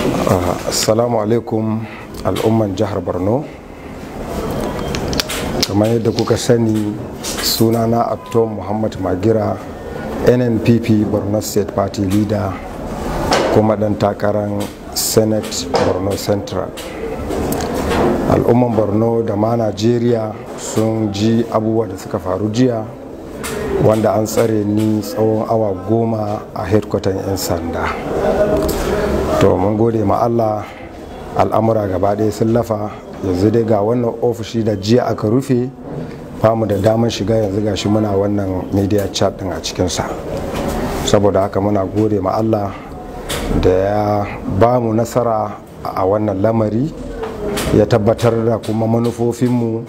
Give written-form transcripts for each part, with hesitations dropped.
Assalamu alaikum al'umman jihar Borno. Kamar yadda kuka sani, sunana Atom Muhammad Magira, NNPP Borno State Party Leader, kuma dan takarar Senate Borno Central. Al'umman Borno da ma Najeriya sun ji abubuwa da suka faru jiya, wanda an tsare ni tsawon awa 10 a headquarter 'yan sanda. To mun gode ma Allah, al'amura gaba ɗaya sun lafa. Yanzu dai ga wannan ofishi da jiya aka rufe, famu da damar shiga, yanzu gashi muna wannan media chat din a cikinsa. Saboda haka muna gode ma Allah da ya ba mu nasara a wannan lamari, ya tabbatar da kuma manufofinmu.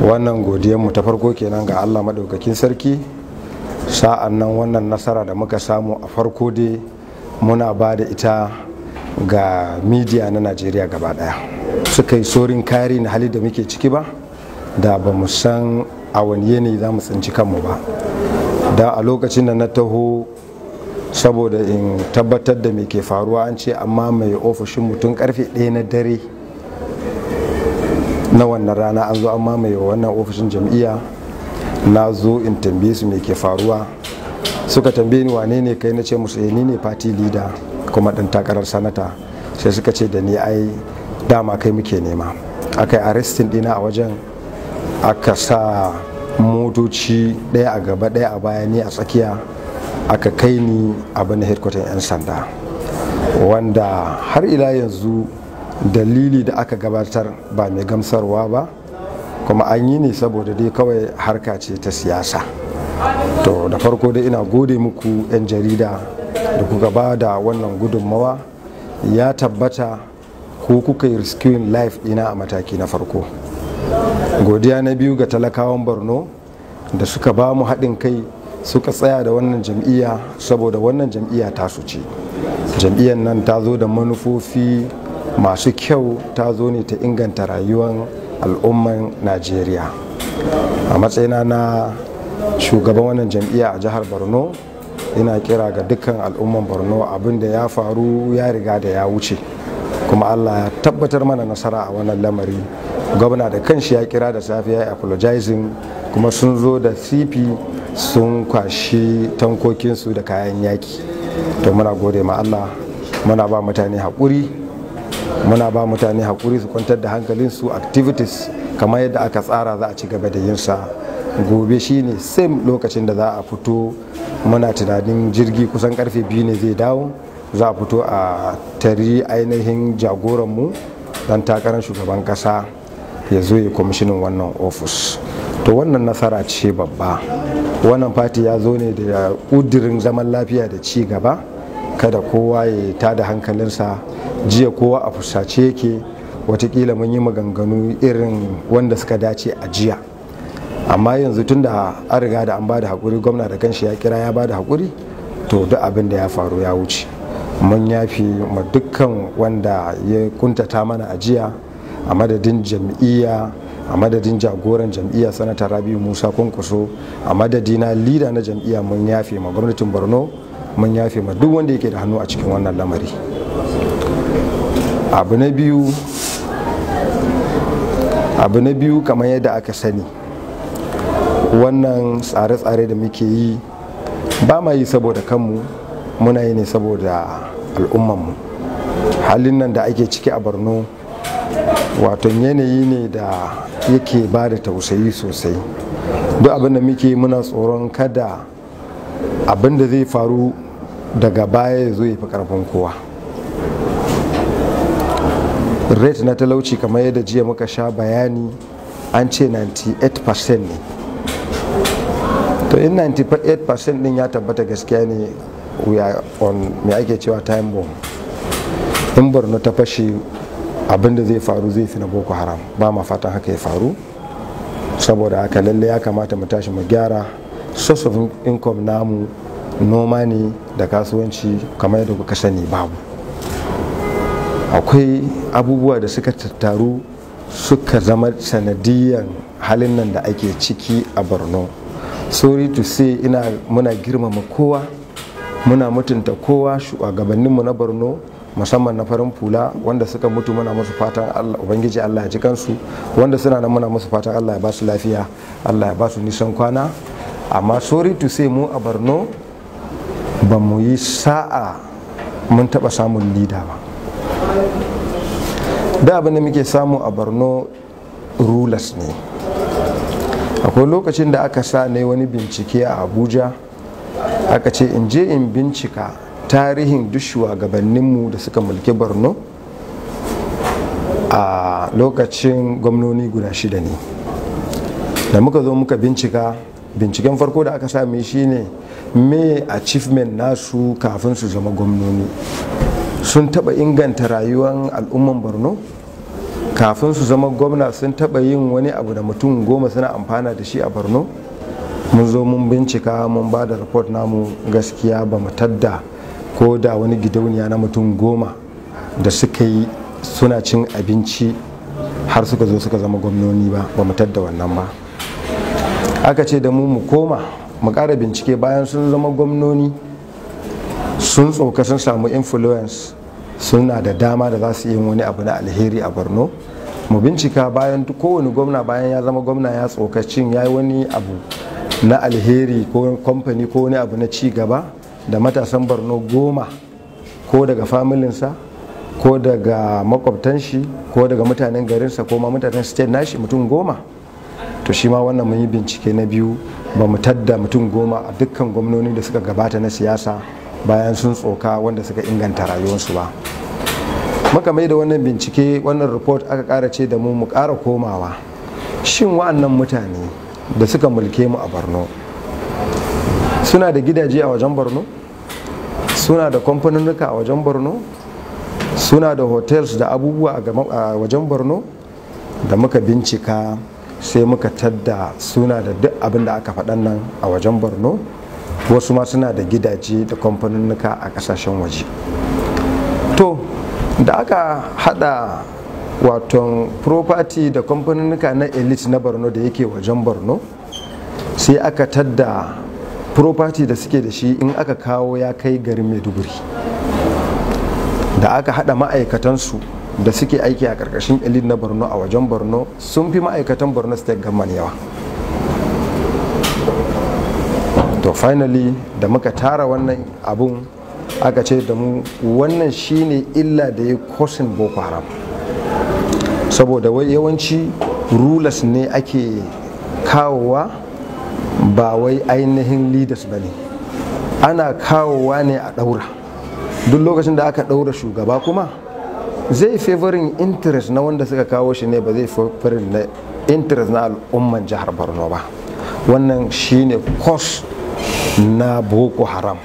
Wannan godiyanmu ta farko kenan ga Allah maɗaukakin sarki. Sa'an nan wannan nasara da muka samu a farko dai muna ba da ita ga media na Najeriya gaba daya. Suka yi sorin kari na hali da muke ciki ba, da ba mu san a wani yanayi za mu tsinci kanmu ba. Da a lokacin da na taho, saboda in tabbatar da me ke faruwa, an ce amma mai ofishin mutum karfe 1 na dare na wannan rana, an zo an mamaye wannan ofishin jam'iyya. Na zo in tambaye su me ke faruwa, suka tambaye ni wane ne kai, na ce musu ni ne party leader kuma dan takarar sanata. Sai suka ce da ni ai dama kai muke nema. Aka yi arresting dina a wajen, aka sa motoci ɗaya a gaba ɗaya a baya, ni a tsakiya, aka kai ni abin headquarter 'yan sanda, wanda har ila yanzu dalili da aka gabatar ba mai gamsarwa ba, kuma an yi ne saboda dai kawai harka ce ta siyasa. To da farko dai ina gode muku 'yan jarida da kuka ba da wannan gudunmawa. Ya tabbata ko kuka yi rescuing life ina a mataki na farko. Godiya na biyu ga talakawan Borno da suka ba mu haɗin kai, suka tsaya da wannan jam'iyya, saboda wannan jam'iyya tasu ce. Jam'iyyar nan ta zo da manufofi masu kyau, ta zo ne ta inganta rayuwar al'umman Najeriya. A matsayina na shugaban wannan jam'iyya a jihar Borno, ina kira ga dukkan al'umman Borno, abin da ya faru ya riga da ya wuce, kuma Allah ya tabbatar mana nasara a wannan lamari. Gwamna da kanshi ya kira da safe ya apologizing, kuma sun zo da CP sun kwashi tankokinsu da kayan yaki. To muna gode ma Allah, muna ba mutane haƙuri, su kwantar da hankalinsu. Activities kamar yadda aka tsara za a ci gaba da yinsa. Gobe shine same lokacin da za a fito, muna tunanin jirgi kusan karfe 2 ne zai dawo, za a fito a tari ainihin jagoranmu dan takarar shugaban kasa ya zo ya kwamishinin wannan ofis. To wannan nasara ce babba. Wannan fati ya zo ne da ƙudurin zaman lafiya da ci gaba, kada kowa ya tada hankalinsa. Jiya kowa a fusace yake, watakila mun yi maganganu irin wanda suka dace a jiya, amma yanzu tun da an riga da an ba da haƙuri, gwamna da kanshi ya kira ya ba da haƙuri, to duk abin da ya faru ya wuce. Mun yafi ma dukkan wanda ya kuntata mana a jiya, a madadin jam'iyya, a madadin jagoran jam'iyya sanata Rabiu Musa Kwankwaso, a madadina leader na jam'iyya, mun yafe ma gwamnatin Borno, mun yafe ma duk wanda yake da hannu a cikin wannan lamari. Abu na biyu kamar yadda aka sani, wannan tsare-tsare da muke yi ba ma yi saboda kanmu, muna yi ne saboda al'ummanmu. Halin nan da ake ciki a Borno, wato yanayi ne da yake ba da tausayi sosai. Duk abin da muke muna tsoron kada abin da zai faru daga baya ya zo ya fi karfin kowa. Rate na talauci kamar yadda jiya muka sha bayani, an ce 98% ne. To in 98% din ya tabbata gaskiya ne, we are on me ake cewa time bomb. In Borno ta fashe, abinda zai faru zai fi na Boko Haram. Ba ma fatan haka ya faru, saboda haka lalle ya kamata mu tashi mu gyara. Source of income namu noma ne da kasuwanci, kamar yadda kuka sani babu. Akwai abubuwa da suka tattaru suka zama sanadiyan halin nan da ake ciki a Borno. Sorry to say, muna girmama kowa, muna mutunta kowa, shugabanninmu na Borno musamman na farin fula wanda suka mutu muna musu fatan Allah ubangiji Allah ya ji kansu, wanda suna nan muna musu fatan Allah ya ba su lafiya, Allah ya ba su nisan kwana. Amma sorry to say mu a Borno ba mu yi sa'a mun taba samun leader ba. Da abin da muke samu a Borno rulers ne. Akwai lokacin da aka sa ne wani bincike a Abuja, aka ce in je in bincika tarihin duk shugabanninmu da suka mulki Borno a lokacin gwamnoni guda 6 ne. Da muka zo muka binciken farko da aka sami shine me achievement nasu kafin su zama gwamnoni. Sun taba inganta rayuwar al'umman Borno kafin su zama gwamna, sun taba yin wani abu da mutum 10 suna amfana da shi a Borno. Mun zo mun bincika mun ba da report namu, gaskiya ba mu tadda ko da wani gidauniya na mutum 10 da suka yi suna cin abinci har suka zo suka zama gwamnoni ba mu tadda wannan ba. Aka ce da mu koma mu ƙara bincike bayan sun zama gwamnoni, sun tsoka sun samu influence, suna da dama da za su yi wani abu na alheri a Borno. Mu bincika bayan kowane gwamna bayan ya zama gwamna ya tsokacin ya yi wani abu na alheri ko kamfani ko wani abu na ci gaba da matasan Borno 10 ko daga familinsa ko daga makwabtan shi ko daga mutanen garinsa ko ma mutanen state nashi mutum 10. To shi ma wannan mun yi bincike na biyu, ba mu tadda mutum 10 a dukkan gwamnoni da suka gabata na siyasa bayan sun tsoka wanda suka inganta rayuwarsu ba. Muka mai da wannan bincike, wannan report aka ƙara ce da mu ƙara komawa, shin wa'annan mutane da suka mulke mu a Borno suna da gidaje a wajen Borno, suna da kamfanonuka a wajen Borno, suna da hotels da abubuwa a wajen Borno? Da muka bincika sai muka tadda suna da duk abin da aka faɗan nan a wajen Borno, wasu ma suna da gidaje da kamfanonuka a ƙasashen waje. To da aka hada waton property da kamfanonuka na elite na Borno da yake wajen Borno, sai aka tadda property da suke da shi in aka kawo ya kai garin Maiduguri. Da aka hada ma'aikatansu da suke aiki a karkashin elite na Borno a wajen Borno sun fi ma'aikatan Borno state government yawa. To finally da muka tara wannan abun aka ce da mu wannan shine illa da ya kosin Boko Haram, saboda wai yawanci rulers ne ake kawowa ba wai ainihin leaders ba ne, ana kawowa ne a daura. Duk lokacin da aka daura shugaba kuma zai favoring interest na wanda suka kawo shi ne, ba zai favoring na interest na al'umman jihar Borno ba. Wannan shine cause na Boko Haram.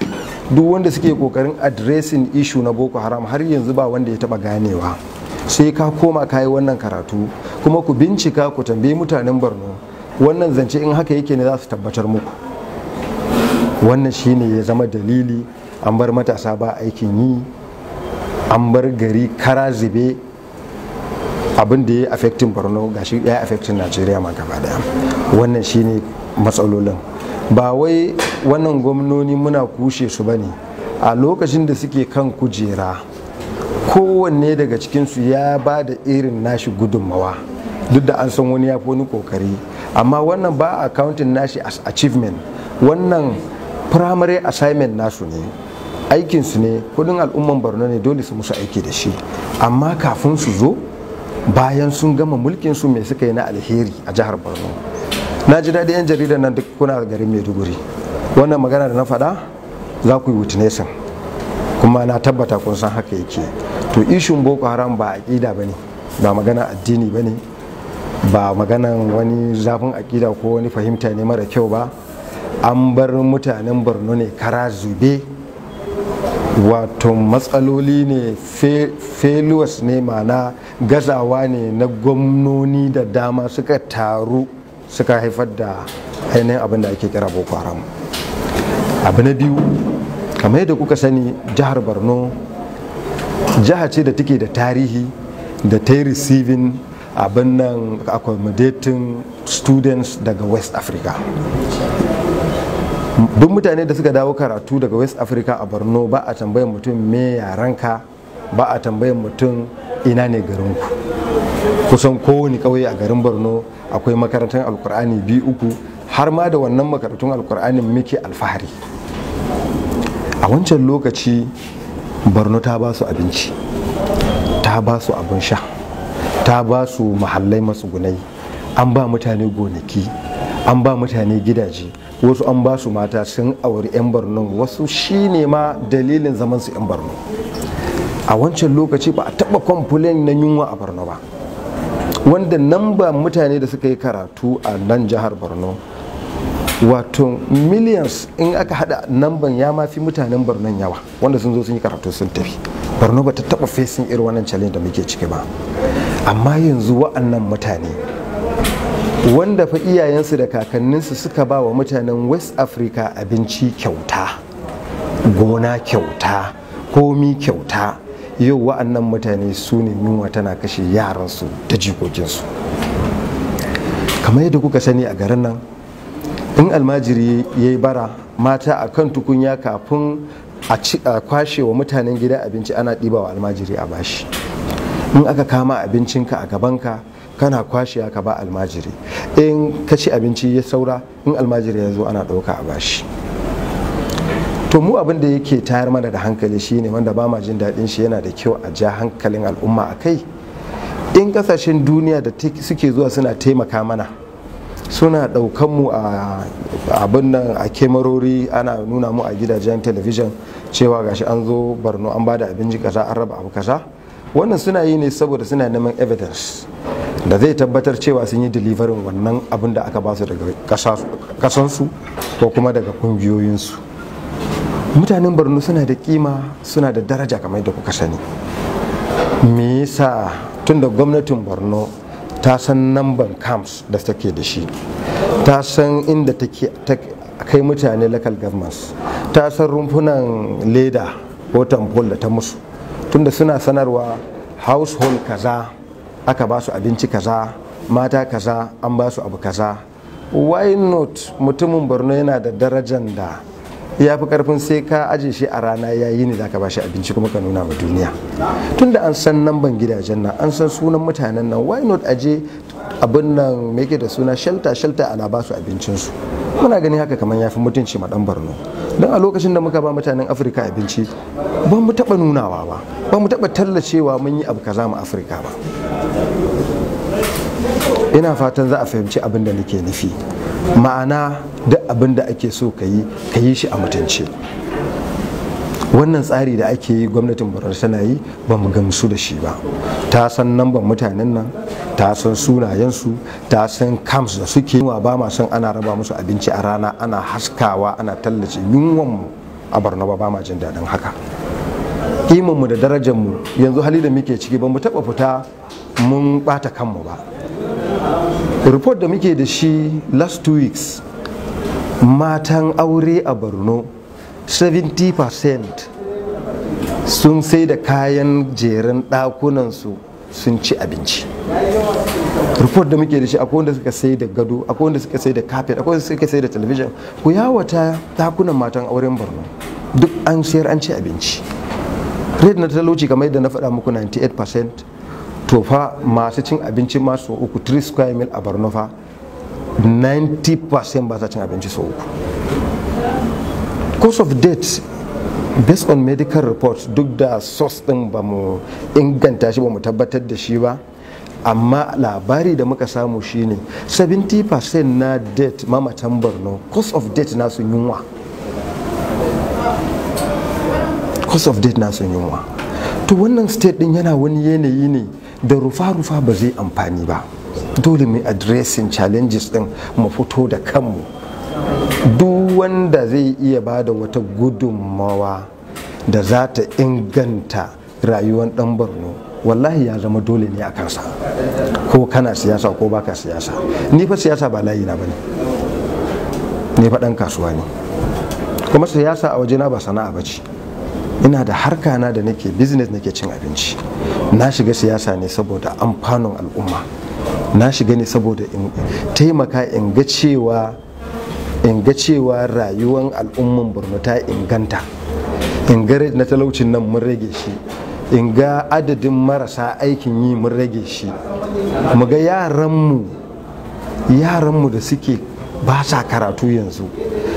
Duk wanda suke kokarin addressing issue na Boko Haram har yanzu ba wanda ya taba ganewa. Sai ka koma kayi wannan karatu kuma ku bincika ku tambayi mutanen Borno, wannan zance in haka yake ne za su tabbatar muku. Wannan shine ya zama dalili an bar matasa ba aikin yi, an bar gari kara zube. Abin da ya affecting Borno gashi ya affecting Najeriya ma gaba daya. Wannan shine matsalolin. Ba wai wannan gwamnoni muna kushe su bane, a lokacin da suke kan kujera kowanne daga cikinsu ya ba da irin nashi gudunmawa, duk da an san wani ya fi wani kokari, amma wannan ba accounting nashi as achievement. Wannan primary assignment nasu ne, aikinsu ne, kudin al'umman Borno ne, dole su musu aiki da shi. Amma kafin su zo bayan sun gama mulkin su mai suka yi na alheri a jihar Borno. Na ji daɗi 'yan jaridar nan duk kuna garin Maiduguri, wannan magana da na faɗa za ku yi witnessing, kuma na tabbata kun san haka yake. To ishun Boko Haram ba aƙida ba ne, ba magana addini ba ne, ba maganan wani zafin aƙida ko wani fahimta ne mara kyau ba. An bar mutanen Borno ne kara zube, wato matsaloli ne, failures ne, mana gazawa ne na gwamnoni da dama suka taru suka haifar da ainihin abin da ake kira Boko Haram. Abu na biyu, kamar yadda kuka sani, jihar Borno jiha ce da take da tarihi da ta yi receiving abin nan accommodating students daga West Africa. duk mutane da suka dawo karatu daga West Africa a Borno ba a tambayan mutum me yaranka, ba a tambayan mutum ina ne garinku. Kusan kowane ƙauye a garin Borno akwai makarantar alkur'ani 2-3, har ma da wannan makarantun alkur'anin muke alfahari. A wancan lokaci Borno ta ba su abinci, ta ba su abin sha, ta ba su mahallai matsugunai, an ba mutane gonaki, an ba mutane gidaje, wasu an ba su mata sun auri 'yan Borno, wasu shine ma dalilin zaman su 'yan Borno. A wancan lokaci ba a taba kwamfulin na yunwa a Borno ba, wanda nan ba mutane da suka yi karatu a nan jihar Borno, wato millions in aka hada namban ya mafi mutanen Borno yawa wanda sun zo sun yi karatu sun tafi. Borno ba ta taba facing irin wannan challenge da muke ciki ba. Amma yanzu wa'annan mutane wanda fa iyayensu da kakanninsu suka ba wa mutanen West Africa abinci kyauta, gona kyauta, komi kyauta, yau wa'annan mutane su ne yunwa tana kashe yaransu da jikokinsu. Kamar yadda kuka sani a garin nan, in almajiri ya yi bara, mata a kan tukunya kafin a kwashe wa mutanen gida abinci ana ɗiba wa almajiri a bashi. In aka kama abincinka a gabanka kana kwashe ka ba almajiri, in ka ci abinci ya saura, in almajiri ya zo ana ɗauka a bashi. To mu abin da yake tayar mana da hankali shine, wanda ba ma jin daɗin shi, yana da kyau a ja hankalin al'umma a kai. In kasashen duniya da suke zuwa suna taimaka mana, suna ɗaukan mu a abin nan a kemarori, ana nuna mu a gidajen talabijin cewa gashi an zo Borno an bada abinci kaza, an raba abu kaza, wannan suna yi ne saboda suna neman evidence da zai tabbatar cewa sun yi deliverin wannan abin da aka ba su daga kasansu ko kuma daga kungiyoyinsu. Mutanen Borno suna da kima, suna da daraja kamar da kuka sani. Me yasa? Tun da gwamnatin Borno ta san namban camps da take da shi, ta san inda take kai mutane local governments, ta san rumfunan leda ko tamfol da ta musu, tunda suna sanarwa household kaza aka ba su abinci kaza, mata kaza an ba su abu kaza. Why not? Mutumin Borno yana da darajan da ya fi karfin sai ka aje shi a rana yayi ne zaka ba shi abinci kuma ka nuna ma duniya. Tunda an san namban gidajen nan, an san sunan mutanen nan, why not aje abin nan me yake da suna shelter ana ba su abincinsu. Muna gani haka kamar ya fi mutunci ma dan Borno. Don a lokacin da muka ba mutanen Afirka abinci, ba mu taɓa nunawa ba, ba mu taɓa tallacewa mun yi abu kaza mu Afirka ba. Ina fatan za a fahimci abin da nake nufi. Ma'ana duk abin da ake so ka yi shi a mutunci. Wannan tsari da ake yi gwamnatin Borno tana yi, ba mu gamsu da shi ba. Ta san namban mutanen nan, ta san sunayensu, ta san camps da suke yi. Ba ma son ana raba musu abinci a rana, ana haskawa, ana tallace yunwanmu a Borno ba ma jin daɗin haka. Kimanmu da darajarmu yanzu hali da muke ciki, ba mu taɓa fita mun ɓata kanmu ba. Report da muke da shi last 2 weeks, matan aure a Borno 70% sun sai da kayan jerin ɗakunansu sun ci abinci. Report da muke da shi, akwai wanda suka sai da gado, akwai wanda suka sai da carpet, akwai wanda suka sai da television. Ku yawata ɗakunan matan auren Borno, duk an sayar an ci abinci. Rate na talauci kamar yadda na faɗa muku 98%. To fa masu cin abinci masu uku 3 square mil a Borno fa 90% ba sa cin abinci sau uku. Cause of death based on medical reports, duk da source din ba mu inganta shi, ba mu tabbatar da shi ba, amma labari da muka samu shine 70% na death mamatan Borno, cause of death nasu yunwa. Cause of death nasu yunwa. To wannan state din yana wani yanayi ne da rufa-rufa ba zai amfani ba. Dole mu addressing challenges din, mu fito da kanmu. Duk wanda zai iya bada wata gudunmawa da za ta inganta rayuwar dan Borno, wallahi ya zama dole ne a kansa, ko kana siyasa ko baka siyasa. Ni fa siyasa ba layi na bane, ni fa dan kasuwa ne, kuma siyasa a wajena ba sana'a bace. Ina da harka na da nake business, nake cin abinci. Na shiga siyasa ne saboda amfanin al'umma, na shiga ne saboda in taimaka in ga cewa in ga cewa rayuwar al'umman Borno ta inganta, in ga na talaucin nan mun rage shi, in ga adadin marasa aikin yi mun rage shi, mu ga yaranmu da suke ba sa karatu yanzu.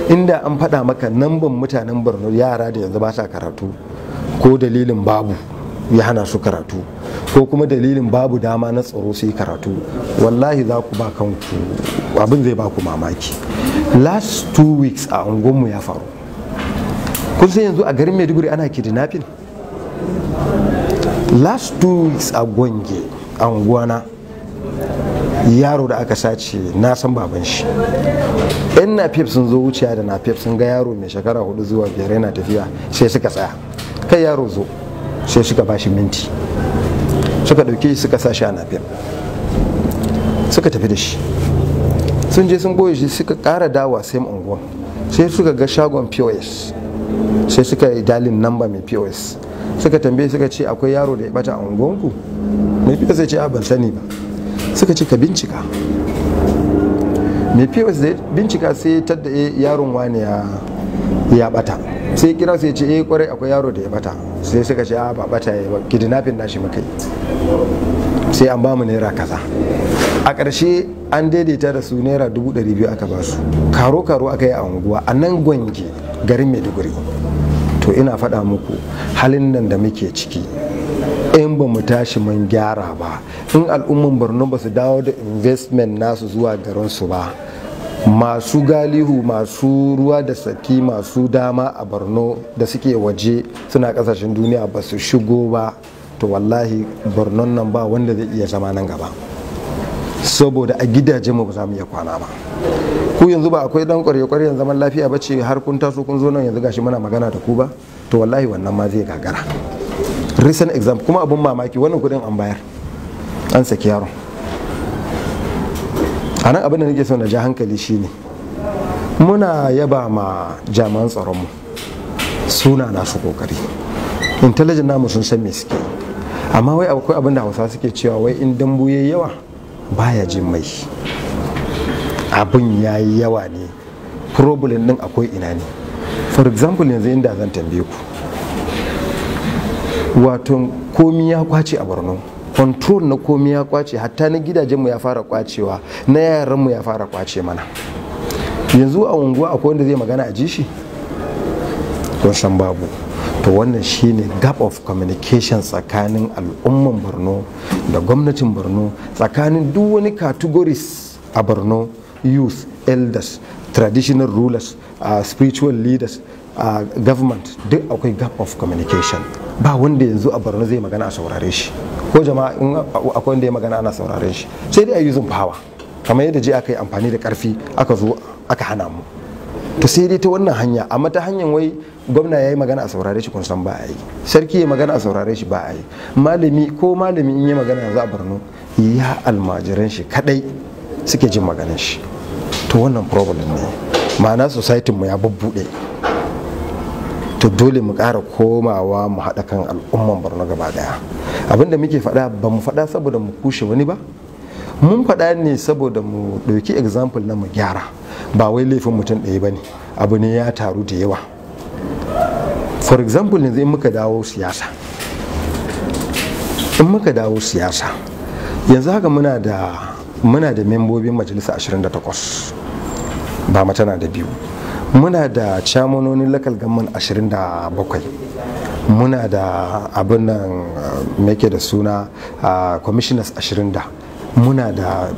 Inda an faɗa maka namban mutanen Borno yara da yanzu ba sa karatu, ko dalilin babu ya hana su karatu, ko kuma dalilin babu dama na tsaro su yi karatu, wallahi za ku ba kanku abin zai ba ku mamaki. Last 2 weeks a unguwanmu ya faru. Kun san yanzu a garin Maiduguri ana kidnapping. Last 2 weeks a Gwange a unguwana, yaro da aka sace na san baban shi. Yan napep sun zo wuciya da napep sun ga yaro mai shekara 4 zuwa 5 yana tafiya, sai suka tsaya, kai yaro zo, sai suka bashi minti, suka dauke shi suka sa shi a napep, suka tafi da shi. Sun je sun goye shi, suka kara dawa sai unguwan, sai suka ga shagon POS, sai suka yi dalin namba mai POS, suka tambaye suka ce akwai yaro da ya bata a unguwanku? Mai POS ya ce a ban sani ba. Suka ce ka bincika. Mai POS da bincika sai tadda yaron wani ya bata, sai kira sai ce kwarai akwai yaro da ya bata. Sai suka ce a ba bata ya ba, kidnapping nashi muka yi, sai an bamu naira kaza. A ƙarshe an daidaita da su naira 200,000 aka ba su, karo aka yi a unguwa a nan Gwange garin Maiduguri. To ina faɗa muku halin nan da muke ciki, in ba mu tashi mun gyara ba, in al'umman Borno ba su dawo da investment nasu zuwa garinsu ba, masu galihu, masu ruwa da saki, masu dama a Borno da suke waje suna kasashen duniya ba su shigo ba, to wallahi Borno nan ba wanda zai iya zama nan gaba, saboda a gidajenmu ba za mu iya kwana ba. Ku yanzu ba akwai dan kwarye-kwaryen zaman lafiya ba ce har kun taso kun zo nan yanzu gashi muna magana da ku ba, to wallahi wannan ma zai gagara. Recent example kuma abun mamaki, wannan kudin an bayar, an saki yaron. A nan abin da nake so na ja hankali shine, muna yaba ma jami'an tsaronmu, suna nasu kokari, intelligent namu sun san me suke, amma wai akwai abin da Hausa suke cewa wai in dambu yayi yawa baya jin mai. Abin yayi yawa ne, problem din akwai ina ne. For example yanzu inda zan tambaye ku, wato komi ya kwace a Borno, control na komi ya kwace, hatta na gidajenmu ya fara kwacewa, na yaranmu ya fara kwace mana. Yanzu a unguwa akwai wanda zai magana a ji shi? Kun san babu. To wannan shine gap of communication tsakanin al'umman Borno da gwamnatin Borno, tsakanin duk wani categories a Borno, youth, elders, traditional rulers, spiritual leaders, government, duk akwai gap of communication. Ba wanda yanzu a Borno zai magana a saurare shi, ko jama'a in akwai wanda ya magana ana sauraren shi, sai dai a using power, kamar yadda je aka yi amfani da karfi aka zo aka hana mu. To sai dai ta wannan hanya, amma ta hanyar wai gwamna ya yi magana a saurare shi, kun san ba a yi, sarki ya magana a saurare shi ba a yi, malami in yi magana yanzu a Borno, ya almajiran shi kadai suke jin maganin shi. To wannan problem ne, ma'ana society mu ya bubbude. To dole mu ƙara komawa mu haɗa kan al'umman Borno gaba daya. Abinda muke faɗa ba mu faɗa saboda mu kushe wani ba, mun faɗa ne saboda mu ɗauki example na mu gyara, ba wai laifin mutum ɗaya ba ne, abu ne ya taru da yawa. For example yanzu in muka dawo siyasa, yanzu haka muna da membobin majalisa 28, ba mata na da 2, muna da chairmanonin local government 27, muna da abin nan make da suna commissioners 20, muna da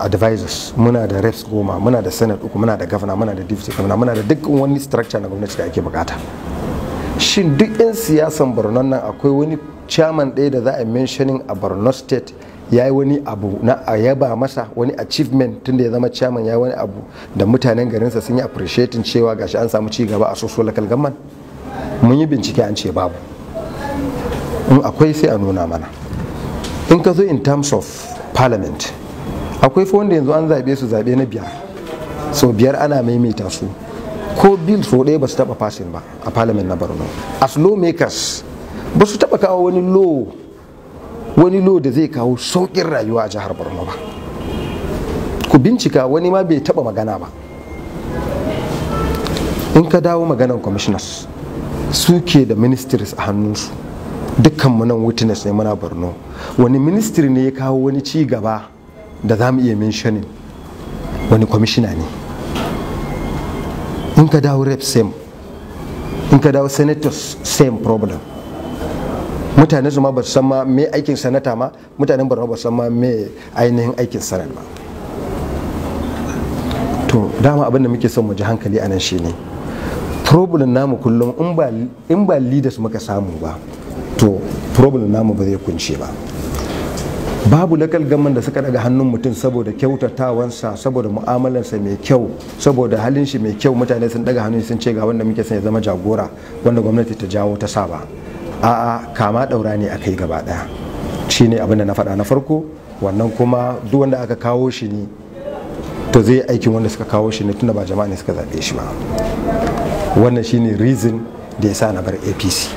advisors, muna da reps 10, muna da senate 3, muna da governor, muna da deputy governor, muna da duk wani structure na gwamnati da ake bukata. Shin duk 'yan siyasan Borno nan akwai wani chairman ɗaya da za a mentioning a Borno state ya yi wani abu na a yaba masa, wani achievement tunda ya zama chairman, ya yi wani abu da mutanen garinsa sun yi appreciating cewa gashi an samu ci gaba a soso local government? Mun yi bincike an ce babu. In akwai sai a nuna mana. In ka zo in terms of parliament, akwai fa wanda yanzu an zaɓe su zaɓe na 5, so 5 ana maimaita su, ko bill so ɗaya ba su taɓa passing ba a parliament na Borno. As lawmakers ba su taɓa kawo wani law da zai kawo sauƙin rayuwa a jihar Borno ba. Ku bincika, wani ma bai taɓa magana ba. in ka dawo maganan commissioners suke da ministries a hannunsu, dukkan mu nan witness ne muna Borno. Wani ministry ne ya kawo wani ci gaba da za mu iya mentioning? Wani commissioner ne? In ka dawo rep same, in ka dawo senators same problem. Mutane su ma ba su san ma me aikin sanata ma, mutanen Borno ba su san ma me ainihin aikin sanata ba. To dama abin da muke son mu ji hankali anan shine problem namu kullum in ba leaders muka samu ba, to problem namu ba zai kunce ba. Babu local government da suka daga hannun mutum saboda kyautatawansa, saboda mu'amalarsa mai kyau, saboda halin shi mai kyau, mutane sun daga hannun sun ce ga wanda muke son ya zama jagora, wanda gwamnati ta jawo ta saba. A'a, kama daura ne aka yi gaba daya. Shine abin da na faɗa na farko. Wannan kuma duk wanda aka kawo shi ne to zai aikin wanda suka kawo shi ne, tunda ba jama'a ne suka zaɓe shi ba. Wannan shine reason da ya sa na bar APC.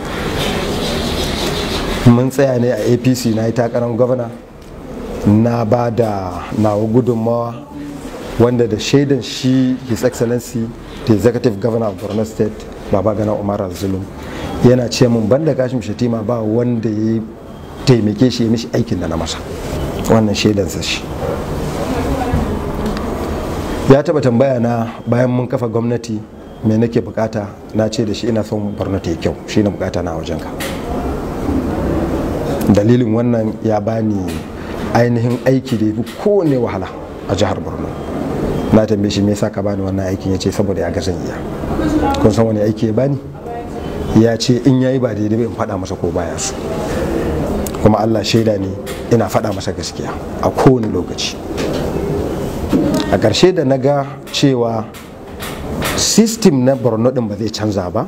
Mun tsaya ne a APC, na yi takarar gwamna, na ba da nawa gudunmawa wanda da shaidan shi His Excellency the Executive Governor of Borno State Babagana Umar Zulum yana ce mun banda Kashim Shettima ba wanda ya taimake shi ya mishi aikin da na masa. Wannan shaidansa shi. Ya taba tambaya na bayan mun kafa gwamnati me nake bukata, na ce da shi ina son Borno ta yi kyau, shi ne bukata na wajenka. Dalilin wannan ya bani ainihin aiki da ya fi kowane wahala a jihar Borno. Na tambaye shi me yasa ka bani wannan aikin, ya ce saboda ya ga zan iya. Kun san wani aiki ya bani? Ya ce in yayi ba daidai ba in faɗa masa ko baya so. Kuma Allah shaida ne, ina faɗa masa gaskiya a kowane lokaci. A ƙarshe da na ga cewa system na Borno ɗin ba zai canza ba,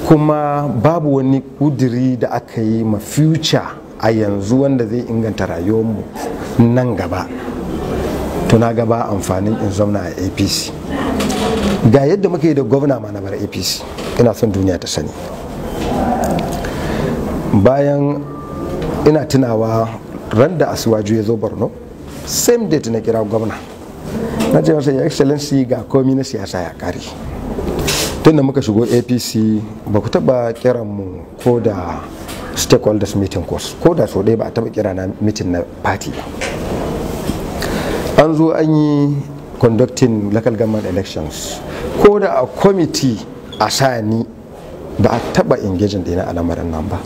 kuma babu wani kudiri da aka yi ma future a yanzu wanda zai inganta rayuwarmu nan gaba, to na gaba amfanin in zauna a APC. Ga yadda muka yi da gwamna ma na bar APC, ina son duniya ta sani. Bayan ina tunawa ran da Asiwaju ya zo Borno, same date na kira gwamna, na ce masa ya excellency ga komi na siyasa ya kare. Tun da muka shigo APC ba ku taba kiran mu ko da stakeholders meeting course, ko da so ɗaya ba a taba kira na meeting na party ba. An zo an yi conducting local government elections, ko da a committee a sani ba a taba engaging dina a lamarin nan ba.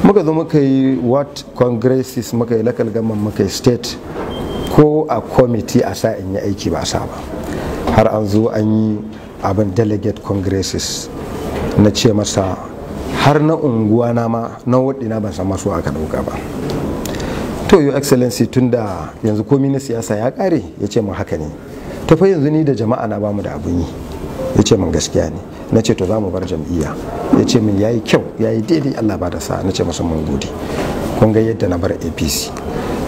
Muka zo muka yi what congresses, muka yi local government, muka yi state, ko a committee a sa in yi aiki ba a sa ba. Har an zo an yi abin delegate congresses, na ce masa har na unguwa na ma na wadina ban san masu aka dauka ba. To your excellency, tunda yanzu komi na siyasa ya kare, ya ce mun haka ne. To fa yanzu ni da jama'a na bamu da abun yi, ya ce mun gaskiya ne. Na ce to za mu bar jam'iyya, ya ce min yayi kyau, yayi daidai, Allah ba da sa. Na ce masa mun gode. Kun ga yadda na bar APC.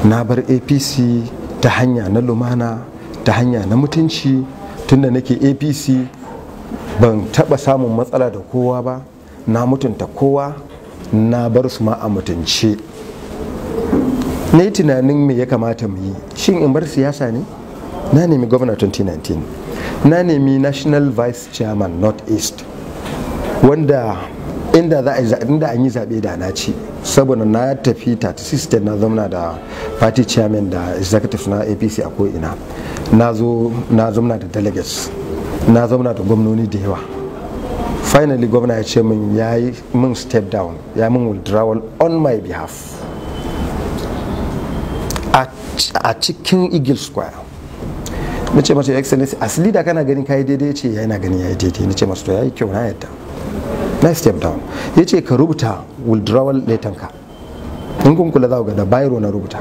Na bar APC ta hanya na lumana, ta hanya na mutunci. Tunda nake APC ban taba samun matsala da kowa ba, na mutunta kowa, na bar su ma a mutunce. Na yi tunanin me ya kamata mu yi, shin in bar siyasa ne? Na nemi gwamna 2019, na nemi national vice chairman north east, wanda inda an yi zaɓe da na ci, saboda na tafi 36 state na zauna da party chairman da executive na APC a ko'ina. Na zauna da delegates, na zauna da gwamnoni da yawa. Finally gwamna ya ce min ya yi min step down, ya min withdrawal on my behalf a cikin Eagle Square. Na ce masa excellency, as leader kana ganin kayi daidai? Ce yana ganin yayi daidai. Na ce masa to yayi kyau, na yadda. Na step down. Ya ce ka rubuta withdrawal letter ka, in kun kula za ga da biro na rubuta.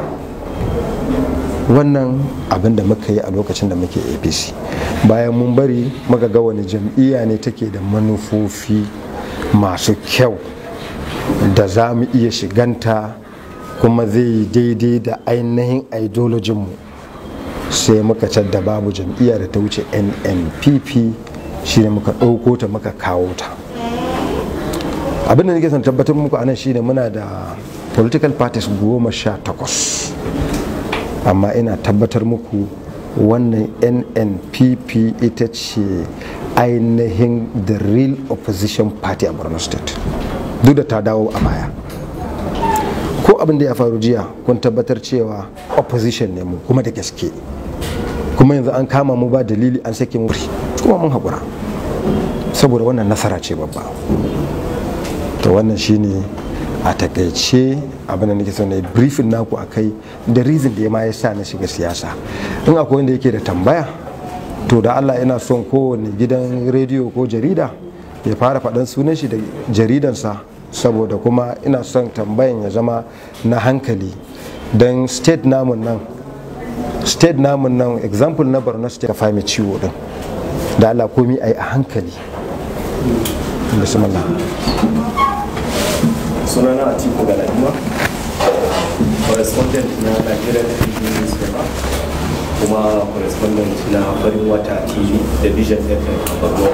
Wannan abin da muka yi a lokacin da muke APC. Bayan mun bari muka ga wani jam'iyya ne take da manufofi masu kyau da za mu iya shiganta kuma zai yi daidai da ainihin ideolojinmu, sai muka cadda babu jam'iyya da ta wuce NNPP, shi ne muka ɗauko ta muka kawo ta. Abin da nake son tabbatar muku anan shine muna da political parties 18, amma ina tabbatar muku wannan NNPP ita ce ainihin the real opposition party a Borno State, duk da ta dawo a baya. Ko abin da ya faru jiya kun tabbatar cewa opposition ne mu kuma da gaske, kuma yanzu an kama mu ba dalili an sake mu kuma mun haƙura saboda wannan nasara ce babba. To wannan shine a takaice abin da nake so na briefing naku akai da reason da ya sa na shiga siyasa. In akwai wanda yake da tambaya, to da Allah ina son kowane gidan rediyo ko jarida ya fara faɗan sunan shi da jaridansa, saboda kuma ina son tambayan ya zama na hankali, don state namun nan example na Borno State ka fahimi ciwo din, da Allah komi ai a hankali. Bismillah. Sunana Atiku Galadima, correspondent na Nigerian newspaper, kuma correspondent na Farin Wata TV da Vision FM a Borno.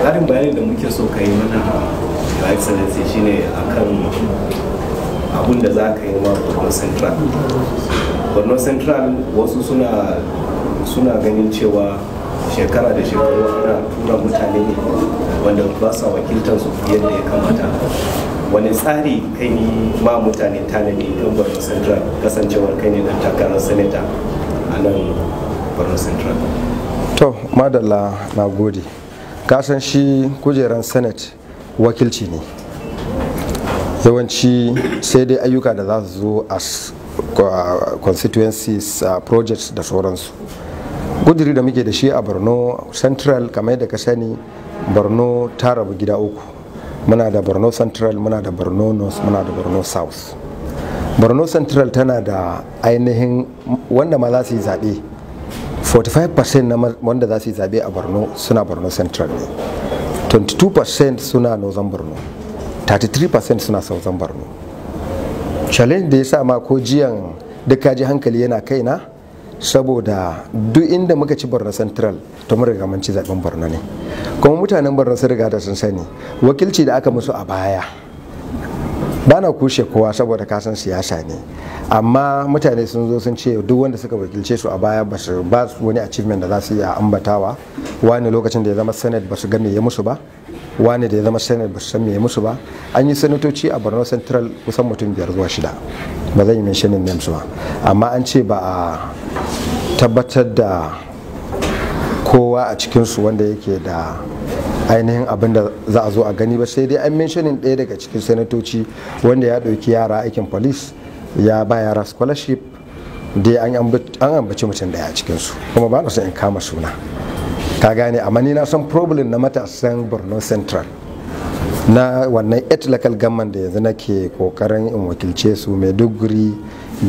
Ƙarin bayanin da muke so ka yi mana Your Excellency shine akan abun da za ka yi wa Borno Central. Borno Central wasu suna ganin cewa shekara da shekaru ana tura mutane ne wanda ba sa wakiltar su yadda ya kamata. Wani tsari kai ma mutane tanadi don Borno Central, kasancewar kai ne dan takarar senator a nan Borno Central? To madalla, na gode. Kasan shi kujeran senate wakilci ne, yawanci sai dai ayyuka da za su zo as constituencies, projects da sauransu. Guduri da muke da shi a Borno Central, kamar yadda ka sani, Borno ta rabu gida uku. Muna da Borno Central, muna da Borno North, muna da Borno South. Borno Central tana da ainihin wanda ma za su yi zaɓe, 45% na wanda za su yi zaɓe a Borno suna Borno Central ne, 22% suna Northern Borno, 33% suna Southern Borno. Challenge da ya sa ma ko jiyan duk kaji hankali yana kaina, saboda duk inda muka ci Borno Central to mun riga mun ci zaben Borno ne, kuma mutanen Borno sun riga da sun sani wakilci da aka musu a baya. Bana kushe kowa saboda kasan siyasa ne, amma mutane sun zo sun ce duk wanda suka wakilce su a baya ba su wani achievement da za su iya ambatawa. Wani lokacin da ya zama senate ba su ga me ya musu ba, wani da ya zama senate ba su san me ya musu ba. An yi sanatoci a Borno Central kusan mutum 5 zuwa 6, ba zan yi mentioning names ba, amma an ce ba a tabbatar da kowa a cikinsu wanda yake da ainihin abin da za a zo a gani ba, sai dai an mentioning ɗaya daga cikin sanatoci wanda ya ɗauki yara aikin police, ya ba yara scholarship, dai an ambaci mutum ɗaya a cikinsu, kuma ba na son in kama suna, ka gane. Amma ni na san problem na matasan Borno Central na wannan 8 local government da yanzu nake kokarin in wakilce su: Maiduguri,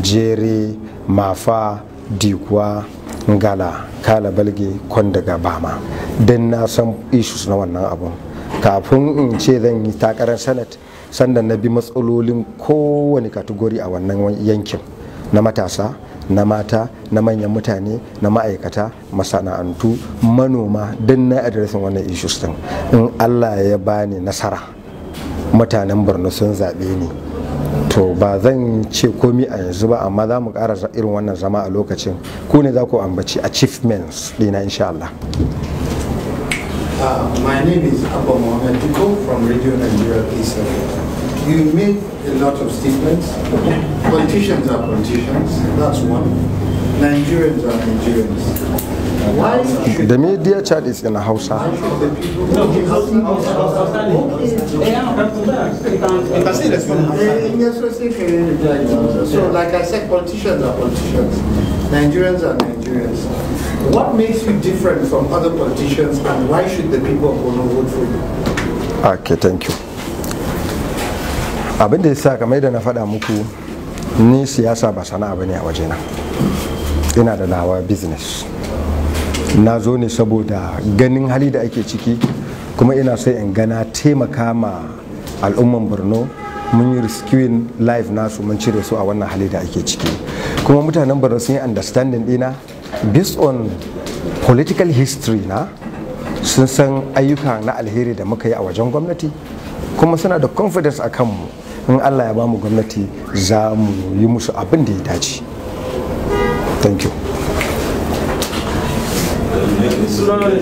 Jere, Mafa, Dikwa, Ngala, Kala Balge, Kondaga, Bama. Don na san issues na wannan abun kafin in ce zan yi takarar senate, sannan na bi matsalolin kowane kategori a wannan yankin, na matasa, na mata, na manyan mutane, na ma'aikata, masana'antu, manoma, don na adiresin wannan issues din. In Allah ya bani nasara mutanen Borno sun zaɓe ni, to ba zan ce komi a yanzu ba, amma za mu ƙara irin wannan zama a lokacin. Ku ne za ku ambaci achievements ɗina insha Allah. My name is Abba Mohamed Duko from Radio Nigeria Peace. You made a lot of statements. Politicians are politicians, that's one. Nigerians are Nigerians. Why should The media chat is in Hausa. the people So like I said, politicians are politicians. Nigerians are Nigerians. What makes you different from other politicians, and why should the people of Borno vote for you? Okay, thank you. Abin da ya sa kamar da na faɗa muku, ni siyasa ba sana'a bane a wajena. Ina da nawa business. Na zo ne saboda ganin hali da ake ciki, kuma ina sai in gana taimaka ma al'umman Borno. Mun yi rescuing life nasu, mun cire su a wannan hali da ake ciki. Kuma mutanen Borno sun yi understanding dina based on political history na, sun san ayyuka na alheri da muka yi a wajen gwamnati, kuma suna da confidence a kanmu. In Allah ya bamu gwamnati za mu yi musu abin da ya dace. Thank you. Sunana ne